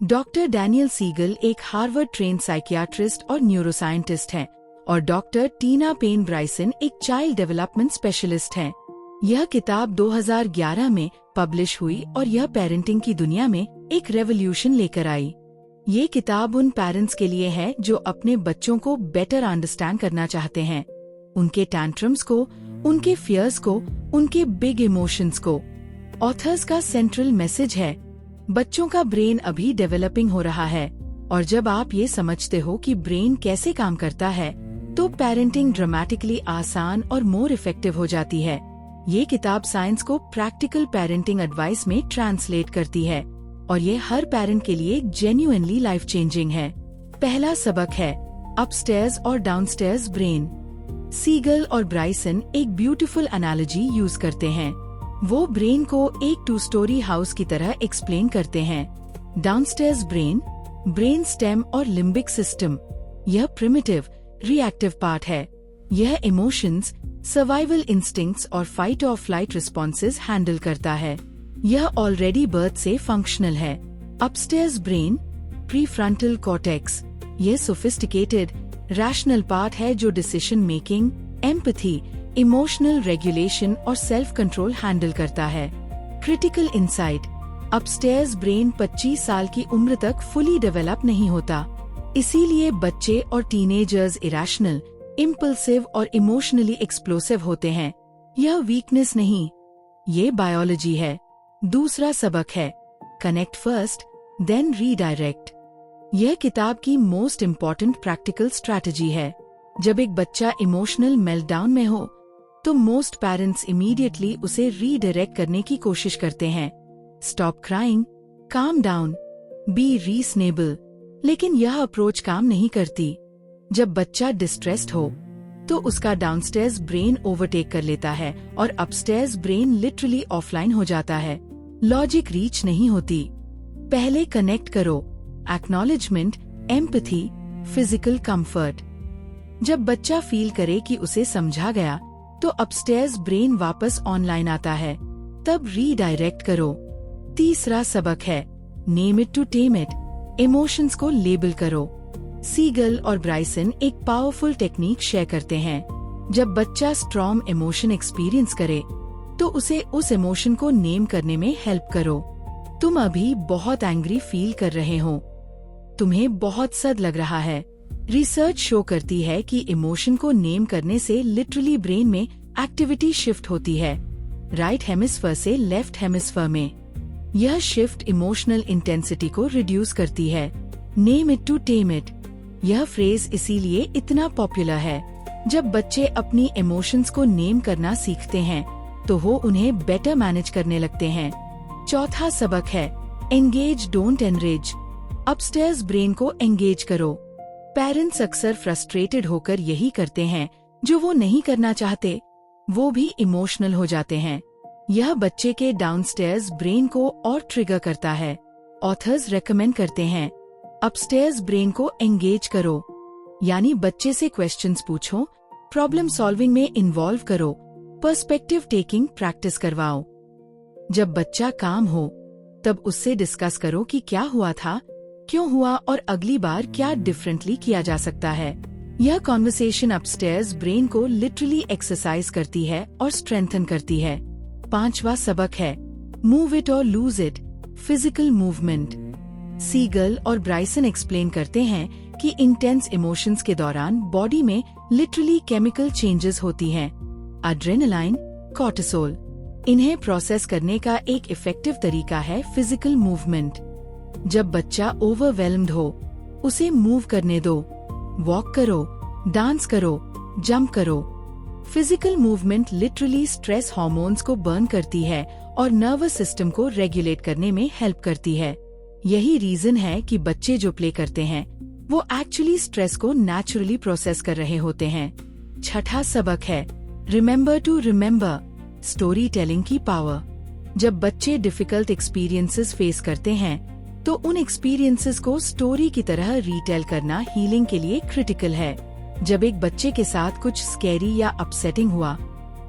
Doctor Daniel seagull एक Harvard trained psychiatrist और neuroscientist हैं और डॉक्टर टीना पेन ब्राइसन एक चाइल्ड डेवलपमेंट स्पेशलिस्ट हैं। यह किताब 2011 में पब्लिश हुई और यह पेरेंटिंग की दुनिया में एक रेवोल्यूशन लेकर आई। ये किताब उन पेरेंट्स के लिए है जो अपने बच्चों को बेटर अंडरस्टैंड करना चाहते हैं, उनके टैंट्रम्स को, उनके फियर्स को, उनके बिग इमोशंस को। ऑथर्स का सेंट्रल मैसेज है, बच्चों का ब्रेन अभी डेवलपिंग हो रहा है और जब आप ये समझते हो कि ब्रेन कैसे काम करता है तो पेरेंटिंग ड्रामेटिकली आसान और मोर इफेक्टिव हो जाती है। ये किताब साइंस को प्रैक्टिकल पेरेंटिंग एडवाइस में ट्रांसलेट करती है और ये हर पेरेंट के लिए जेन्युइनली लाइफ चेंजिंग है। पहला सबक है अपस्टेयर्स और डाउनस्टेयर्स ब्रेन। सीगल और ब्राइसन एक ब्यूटीफुल एनालॉजी यूज करते हैं। वो ब्रेन को एक 2 स्टोरी हाउस की तरह एक्सप्लेन करते हैं। डाउनस्टेयर्स ब्रेन स्टेम और लिम्बिक सिस्टम, यह प्रिमिटिव रिएक्टिव पार्ट है। यह इमोशंस, सर्वाइवल इंस्टिंक्ट्स और फाइट और फ्लाइट रिस्पॉन्सेज हैंडल करता है। यह ऑलरेडी बर्थ से फंक्शनल है। अपस्टेयर्स ब्रेन प्रीफ्रंटल कॉर्टेक्स, यह सोफिस्टिकेटेड रैशनल पार्ट है जो decision making, empathy, emotional regulation और सेल्फ कंट्रोल हैंडल करता है। क्रिटिकल इंसाइट, अपस्टेयर्स ब्रेन 25 साल की उम्र तक फुली डेवलप नहीं होता, इसीलिए बच्चे और टीनेजर्स इरेशनल, इम्पल्सिव और इमोशनली एक्सप्लोसिव होते हैं। यह वीकनेस नहीं, ये बायोलॉजी है। दूसरा सबक है कनेक्ट फर्स्ट देन रीडायरेक्ट। यह किताब की मोस्ट इम्पॉर्टेंट प्रैक्टिकल स्ट्रैटेजी है। जब एक बच्चा इमोशनल मेल्टडाउन में हो तो मोस्ट पेरेंट्स इमीडिएटली उसे रीडायरेक्ट करने की कोशिश करते हैं। Stop crying, calm down, be reasonable. लेकिन यह अप्रोच काम नहीं करती। जब बच्चा डिस्ट्रेस्ड हो तो उसका डाउनस्टेयर्स ब्रेन ओवरटेक कर लेता है और अपस्टेयर्स ब्रेन लिटरली ऑफलाइन हो जाता है। लॉजिक रीच नहीं होती। पहले कनेक्ट करो, एक्नॉलेजमेंट, एम्पैथी, फिजिकल कंफर्ट। जब बच्चा फील करे कि उसे समझा गया तो अपस्टेयर्स ब्रेन वापस ऑनलाइन आता है, तब रीडायरेक्ट करो। तीसरा सबक है name it to tame it, emotions को लेबल करो। सीगल और ब्राइसन एक पावरफुल टेक्निक शेयर करते हैं। जब बच्चा स्ट्रॉन्ग इमोशन एक्सपीरियंस करे तो उसे उस इमोशन को नेम करने में हेल्प करो। तुम अभी बहुत एंग्री फील कर रहे हो, तुम्हें बहुत सद लग रहा है। रिसर्च शो करती है कि इमोशन को नेम करने से लिटरली ब्रेन में एक्टिविटी शिफ्ट होती है, राइट हेमिस्फीयर से लेफ्ट हेमिस्फीयर में। यह शिफ्ट इमोशनल इंटेंसिटी को रिड्यूस करती है। Name it to tame it, यह फ्रेज इसीलिए इतना पॉपुलर है। जब बच्चे अपनी इमोशंस को नेम करना सीखते हैं तो वो उन्हें बेटर मैनेज करने लगते हैं। चौथा सबक है engage don't enrage. Upstairs brain को एंगेज करो। पेरेंट्स अक्सर फ्रस्ट्रेटेड होकर यही करते हैं जो वो नहीं करना चाहते, वो भी इमोशनल हो जाते हैं। यह बच्चे के डाउनस्टेयर्स ब्रेन को और ट्रिगर करता है। ऑथर्स रेकमेंड करते हैं अपस्टेयर्स ब्रेन को एंगेज करो, यानी बच्चे से क्वेश्चंस पूछो, प्रॉब्लम सॉल्विंग में इन्वॉल्व करो, पर्सपेक्टिव टेकिंग प्रैक्टिस करवाओ। जब बच्चा काम हो तब उससे डिस्कस करो कि क्या हुआ था, क्यों हुआ और अगली बार क्या डिफरेंटली किया जा सकता है। यह कॉन्वर्सेशन अपस्टेयर्स ब्रेन को लिटरली एक्सरसाइज करती है और स्ट्रेंथन करती है। पांचवा सबक है मूव इट और lose it, physical movement. Siegel और ब्राइसन एक्सप्लेन करते हैं कि इंटेंस इमोशंस के दौरान बॉडी में लिटरली केमिकल चेंजेस होती हैं, एड्रेनालाइन, कॉर्टिसोल। इन्हें प्रोसेस करने का एक इफेक्टिव तरीका है फिजिकल मूवमेंट। जब बच्चा ओवरवेल्म्ड हो उसे मूव करने दो, वॉक करो, डांस करो, जंप करो। Physical movement literally stress hormones को बर्न करती है और नर्वस सिस्टम को रेगुलेट करने में हेल्प करती है। यही रीजन है कि बच्चे जो प्ले करते हैं वो एक्चुअली स्ट्रेस को नेचुरली प्रोसेस कर रहे होते हैं। छठा सबक है remember to remember, story telling की पावर। जब बच्चे डिफिकल्ट एक्सपीरियंसेस फेस करते हैं तो उन एक्सपीरियंसेस को स्टोरी की तरह रीटेल करना हीलिंग के लिए क्रिटिकल है। जब एक बच्चे के साथ कुछ स्कैरी या अपसेटिंग हुआ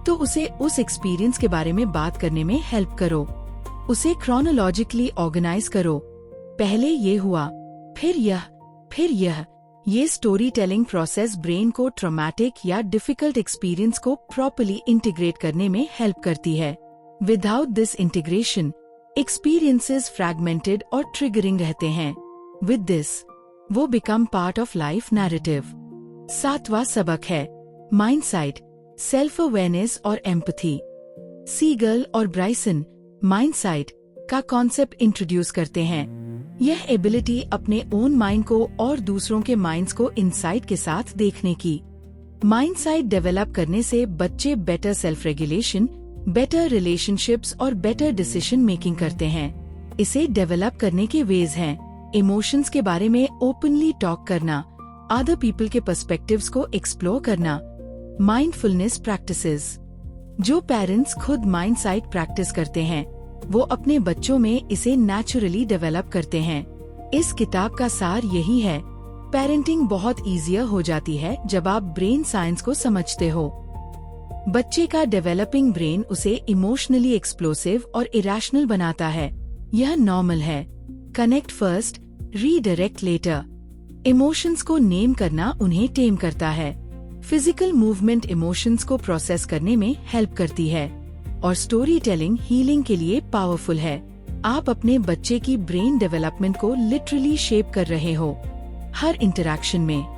तो उसे उस एक्सपीरियंस के बारे में बात करने में हेल्प करो। उसे क्रोनोलॉजिकली ऑर्गेनाइज करो। पहले ये हुआ, फिर यह। ये स्टोरी टेलिंग प्रोसेस ब्रेन को ट्रॉमेटिक या डिफिकल्ट एक्सपीरियंस को प्रॉपर्ली इंटीग्रेट करने में हेल्प करती है। Without this integration experiences fragmented और ट्रिगरिंग रहते हैं। विद दिस वो become part of life narrative. 7वां सबक है माइंडसाइट, सेल्फ अवेयरनेस और एम्पैथी। सीगल और ब्राइसन माइंडसाइट का कॉन्सेप्ट इंट्रोड्यूस करते हैं। यह एबिलिटी अपने ओन माइंड को और दूसरों के माइंड्स को इनसाइट के साथ देखने की। माइंडसाइट डेवलप करने से बच्चे better self regulation, better relationships और बेटर डिसीजन मेकिंग करते हैं। इसे डेवलप करने के वेज हैं इमोशंस के बारे में ओपनली टॉक करना, अदर पीपल के पर्सपेक्टिव्स को एक्सप्लोर करना, माइंडफुलनेस प्रैक्टिसेस। जो पेरेंट्स खुद माइंडसाइट प्रैक्टिस करते हैं वो अपने बच्चों में इसे नेचुरली डेवलप करते हैं। इस किताब का सार यही है, पेरेंटिंग बहुत इजियर हो जाती है जब आप ब्रेन साइंस को समझते हो। बच्चे का डेवलपिंग ब्रेन उसे इमोशनली एक्सप्लोसिव और इरेशनल बनाता है। यह नॉर्मल है। Connect first, redirect later. Emotions को नेम करना उन्हें टेम करता है। फिजिकल मूवमेंट इमोशंस को प्रोसेस करने में हेल्प करती है और स्टोरी टेलिंग हीलिंग के लिए पावरफुल है। आप अपने बच्चे की ब्रेन डेवलपमेंट को लिटरली शेप कर रहे हो हर इंटरैक्शन में।